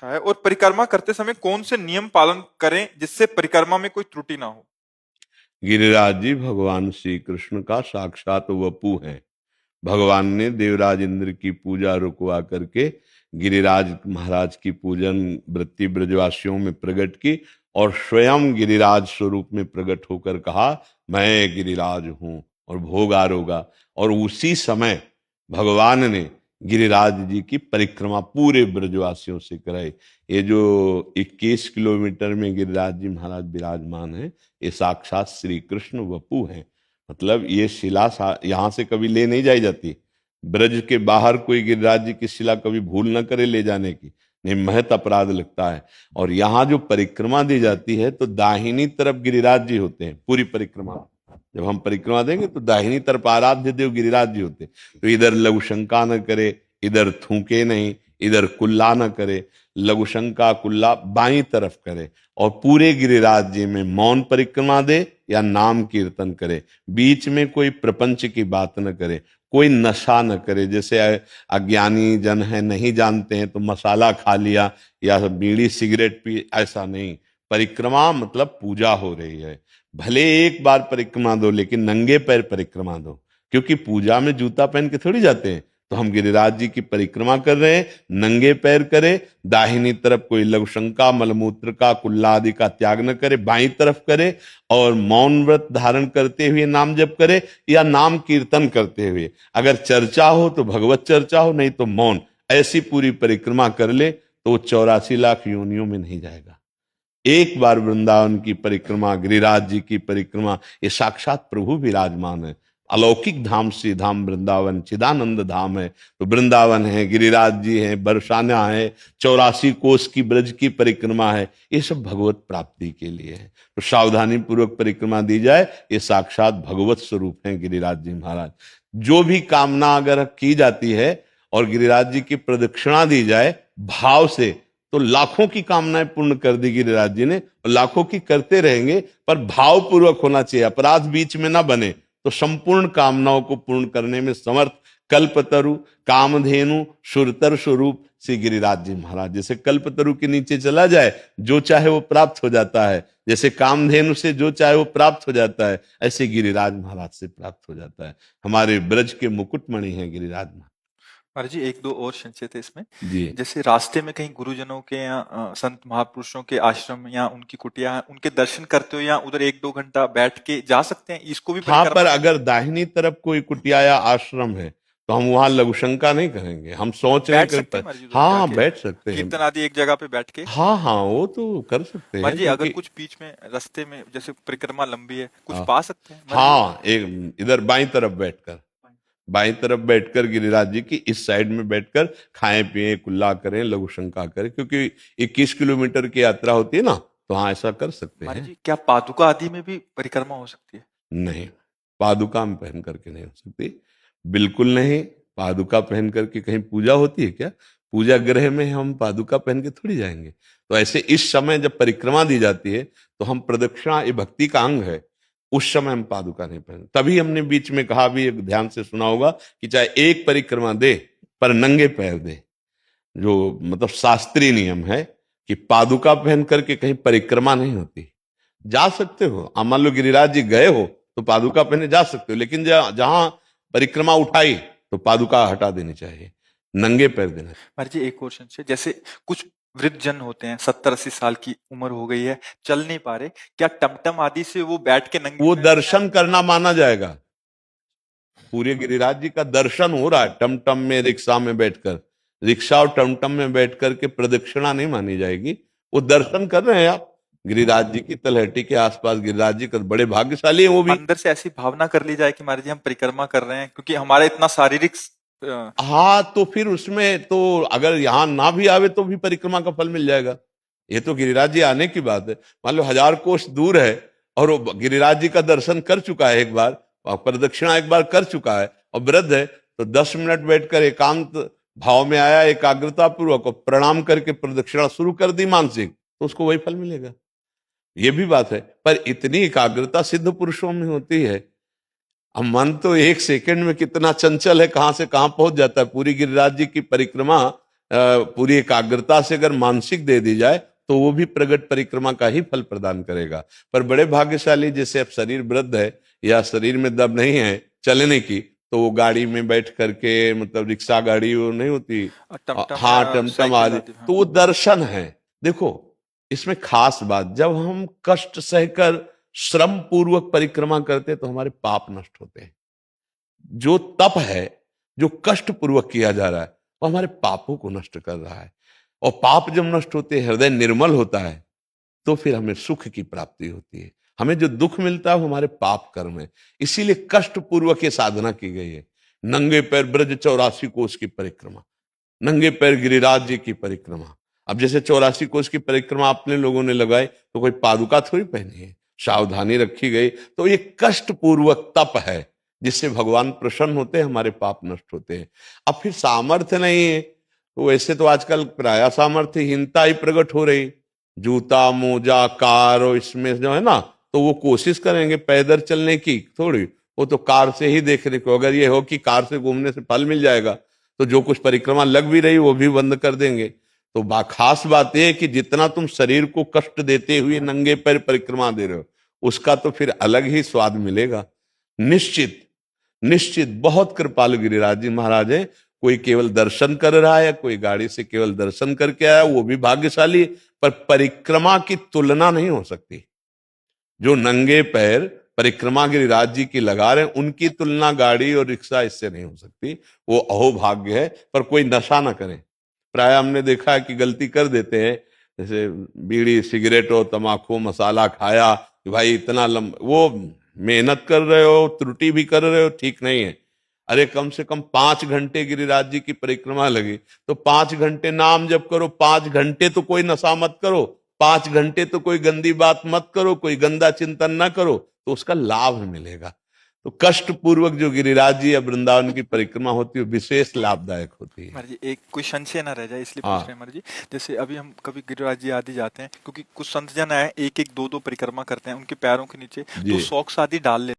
है। और परिक्रमा करते समय कौन से नियम पालन करें जिससे परिक्रमा में कोई त्रुटि ना हो? गिरिराज जी भगवान श्री कृष्ण का साक्षात वपु हैं। भगवान ने देवराज इंद्र की पूजा रुकवा करके गिरिराज महाराज की पूजन वृत्ति ब्रजवासियों में प्रकट की और स्वयं गिरिराज स्वरूप में प्रकट होकर कहा, मैं गिरिराज हूं और भोग आरोगा। और उसी समय भगवान ने गिरिराज जी की परिक्रमा पूरे ब्रजवासियों से कराई। ये जो 21 किलोमीटर में गिरिराज जी महाराज विराजमान है, ये साक्षात श्री कृष्ण वपु हैं। मतलब ये शिला यहाँ से कभी ले नहीं जाई जाती। ब्रज के बाहर कोई गिरिराज जी की शिला कभी भूल न करे ले जाने की, नहीं महत अपराध लगता है। और यहाँ जो परिक्रमा दी जाती है तो दाहिनी तरफ गिरिराज जी होते हैं पूरी परिक्रमा। जब हम परिक्रमा देंगे तो दाहिनी तरफ आराध्य देव गिरिराज जी होते हैं। तो इधर लघु शंका न करे, इधर थूके नहीं, इधर कुल्ला न करे। लघु शंका कुल्ला बाई तरफ करे और पूरे गिरिराज जी में मौन परिक्रमा दे या नाम कीर्तन करे। बीच में कोई प्रपंच की बात न करे, कोई नशा न करे। जैसे अज्ञानी जन है, नहीं जानते हैं तो मसाला खा लिया या बीड़ी सिगरेट पी, ऐसा नहीं। परिक्रमा मतलब पूजा हो रही है। भले एक बार परिक्रमा दो लेकिन नंगे पैर परिक्रमा दो, क्योंकि पूजा में जूता पहन के थोड़ी जाते हैं। तो हम गिरिराज जी की परिक्रमा कर रहे हैं, नंगे पैर करे। दाहिनी तरफ कोई लघुशंका मलमूत्र का कुल्ला आदि का त्याग न करे, बाई तरफ करे और मौन व्रत धारण करते हुए नाम जप करे या नाम कीर्तन करते हुए। अगर चर्चा हो तो भगवत चर्चा हो, नहीं तो मौन। ऐसी पूरी परिक्रमा कर ले तो 84 लाख योनियों में नहीं जाएगा। एक बार वृंदावन की परिक्रमा, गिरिराज जी की परिक्रमा, ये साक्षात प्रभु विराजमान है। अलौकिक धाम से धाम वृंदावन चिदानंद धाम है। तो वृंदावन है, गिरिराज जी हैं, बरसाना है, 84 कोस की ब्रज की परिक्रमा है। ये सब भगवत प्राप्ति के लिए है। तो सावधानी पूर्वक परिक्रमा दी जाए, ये साक्षात भगवत स्वरूप हैं गिरिराज जी महाराज। जो भी कामना अगर की जाती है और गिरिराज जी की प्रदक्षिणा दी जाए भाव से, तो लाखों की कामनाएं पूर्ण कर दी गिरिराज जी ने, और लाखों की करते रहेंगे। पर भाव पूर्वक होना चाहिए, अपराध बीच में ना बने। तो संपूर्ण कामनाओं को पूर्ण करने में समर्थ कल्पतरु कामधेनु सुरतर स्वरूप श्री गिरिराज जी महाराज। जैसे कल्पतरु के नीचे चला जाए जो चाहे वो प्राप्त हो जाता है, जैसे कामधेनु से जो चाहे वो प्राप्त हो जाता है, ऐसे गिरिराज महाराज से प्राप्त हो जाता है। हमारे ब्रज के मुकुटमणि हैं गिरिराज महाराज। महाराज जी, एक दो और संशय थे इसमें। जी जैसे रास्ते में कहीं गुरुजनों के या संत महापुरुषों के आश्रम या उनकी कुटिया है, उनके दर्शन करते हो या उधर 1-2 घंटा बैठ के जा सकते हैं, इसको भी हाँ, परिक्रमा पर में? अगर दाहिनी तरफ कोई कुटिया या आश्रम है तो हम वहां लघुशंका नहीं करेंगे। हम सोच रहे हैं बैठ कि सकते हैं महाराज जी उधर हाँ जाके, बैठ सकते हैं। कीर्तन आदि एक जगह पे बैठ के? हाँ हाँ, वो तो कर सकते महाराज हैं जी, अगर क्योंकि कुछ बीच में रास्ते में जैसे परिक्रमा लंबी है, कुछ हाँ पा सकते हैं महाराज जी उधर? हाँ, एक इधर बाई तरफ बैठकर गिरिराज जी की इस साइड में बैठकर खाएं पिए कुल्ला करें लघु शंका करें, क्योंकि 21 किलोमीटर की यात्रा होती है ना, तो हाँ ऐसा कर सकते महाराज हैं। जी, क्या पादुका आदि में भी परिक्रमा हो सकती है? नहीं, पादुका में पहन करके नहीं हो सकती, बिल्कुल नहीं। पादुका पहन करके कहीं पूजा होती है क्या? पूजा गृह में हम पादुका पहन के थोड़ी जाएंगे। तो ऐसे इस समय जब परिक्रमा दी जाती है तो हम प्रदक्षिणा, ये भक्ति का अंग है, उस समय हम पादुका नहीं पहन। तभी हमने बीच में कहा भी, एक ध्यान से सुना होगा, कि चाहे एक परिक्रमा दे पर नंगे पैर दे। जो मतलब शास्त्रीय नियम है कि पादुका पहन करके कहीं परिक्रमा नहीं होती। जा सकते हो, आप मान लो गिरिराज जी गए हो तो पादुका पहने जा सकते हो, लेकिन जहां परिक्रमा उठाई तो पादुका हटा देनी चाहिए, नंगे पैर देना। महाराज जी, एक और संशय। जैसे कुछ वृद्ध जन होते हैं, 70-80 साल की उम्र हो गई है, चल नहीं पा रहे, क्या टमटम आदि से वो बैठ के नंगे वो पैर दर्शन करना माना जाएगा। पूरे गिरिराज जी का दर्शन हो रहा है टमटम में, रिक्शा में बैठकर। रिक्शा और टमटम में बैठ करके प्रदक्षिणा नहीं मानी जाएगी। वो दर्शन कर रहे हैं आप गिरिराज जी की तलहटी के आसपास। गिरिराज जी का बड़े भाग्यशाली है वो भी। अंदर से ऐसी भावना कर ली जाए कि महाराज जी हम परिक्रमा कर रहे हैं, क्योंकि हमारा इतना शारीरिक हाँ, तो फिर उसमें तो अगर यहाँ ना भी आवे तो भी परिक्रमा का फल मिल जाएगा। ये तो गिरिराज जी आने की बात है। मान लो 1000 कोस दूर है और वो गिरिराज जी का दर्शन कर चुका है एक बार, और प्रदक्षिणा एक बार कर चुका है और वृद्ध है, तो 10 मिनट बैठकर एकांत भाव में आया, एकाग्रता पूर्वक प्रणाम करके प्रदक्षिणा शुरू कर दी मानसिक, तो उसको वही फल मिलेगा। ये भी बात है, पर इतनी एकाग्रता सिद्ध पुरुषों में होती है। अब मन तो एक सेकंड में कितना चंचल है, कहां से कहां पहुंच जाता है। पूरी गिरिराज जी की परिक्रमा पूरी एकाग्रता से अगर मानसिक दे दी जाए तो वो भी प्रगट परिक्रमा का ही फल प्रदान करेगा। पर बड़े भाग्यशाली, जैसे अब शरीर वृद्ध है या शरीर में दम नहीं है चलने की, तो वो गाड़ी में बैठ करके, मतलब रिक्शा गाड़ी वो नहीं होती, टमटम हाँ या टमटम साइकिल आदि, आदि, हाँ। तो वो दर्शन है। देखो, इसमें खास बात, जब हम कष्ट सहकर श्रम पूर्वक परिक्रमा करते तो हमारे पाप नष्ट होते हैं। जो तप है, जो कष्ट पूर्वक किया जा रहा है, वो हमारे पापों को नष्ट कर रहा है। और पाप जब नष्ट होते हैं, हृदय निर्मल होता है, तो फिर हमें सुख की प्राप्ति होती है। हमें जो दुख मिलता है वो हमारे पाप कर्म है। इसीलिए कष्ट पूर्वक ये साधना की गई है। नंगे पैर ब्रज 84 कोस की परिक्रमा, नंगे पैर गिरिराज जी की परिक्रमा। अब जैसे 84 कोस की परिक्रमा अपने लोगों ने लगाई, तो कोई पादुका थोड़ी पहनी है, सावधानी रखी गई। तो ये कष्ट पूर्वक तप है, जिससे भगवान प्रसन्न होते हैं, हमारे पाप नष्ट होते हैं। अब फिर सामर्थ्य नहीं है, तो वैसे तो आजकल प्राय सामर्थ्यहीनता ही प्रकट हो रही। जूता मोजा कार और इसमें जो है ना, तो वो कोशिश करेंगे पैदल चलने की थोड़ी, वो तो कार से ही देखने को। अगर ये हो कि कार से घूमने से फल मिल जाएगा, तो जो कुछ परिक्रमा लग भी रही वो भी बंद कर देंगे। तो खास बात यह है कि जितना तुम शरीर को कष्ट देते हुए नंगे पैर परिक्रमा दे रहे हो, उसका तो फिर अलग ही स्वाद मिलेगा। निश्चित निश्चित बहुत कृपालु गिरिराज जी महाराज है। कोई केवल दर्शन कर रहा है, कोई गाड़ी से केवल दर्शन करके आया, वो भी भाग्यशाली, पर परिक्रमा की तुलना नहीं हो सकती। जो नंगे पैर परिक्रमा गिरिराज जी की लगा रहे हैं, उनकी तुलना गाड़ी और रिक्शा इससे नहीं हो सकती। वो अहोभाग्य है। पर कोई नशा ना करे। प्राय हमने देखा है कि गलती कर देते हैं, जैसे बीड़ी सिगरेट और तम्बाकू मसाला खाया कि भाई इतना वो मेहनत कर रहे हो, त्रुटि भी कर रहे हो, ठीक नहीं है। अरे कम से कम 5 घंटे गिरिराज जी की परिक्रमा लगी, तो 5 घंटे नाम जप करो, 5 घंटे तो कोई नशा मत करो, 5 घंटे तो कोई गंदी बात मत करो, कोई गंदा चिंतन ना करो, तो उसका लाभ मिलेगा। तो कष्ट पूर्वक जो गिरिराज जी या वृंदावन की परिक्रमा होती है, विशेष लाभदायक होती है। महाराज जी, एक कोई संशय ना रह जाए इसलिए पूछ रहे हैं हाँ महाराज जी। जैसे अभी हम कभी गिरिराज जी आदि जाते हैं, क्योंकि कुछ संत जन आए एक एक दो दो परिक्रमा करते हैं, उनके पैरों के नीचे जी। तो सॉक्स आदि डाल लेते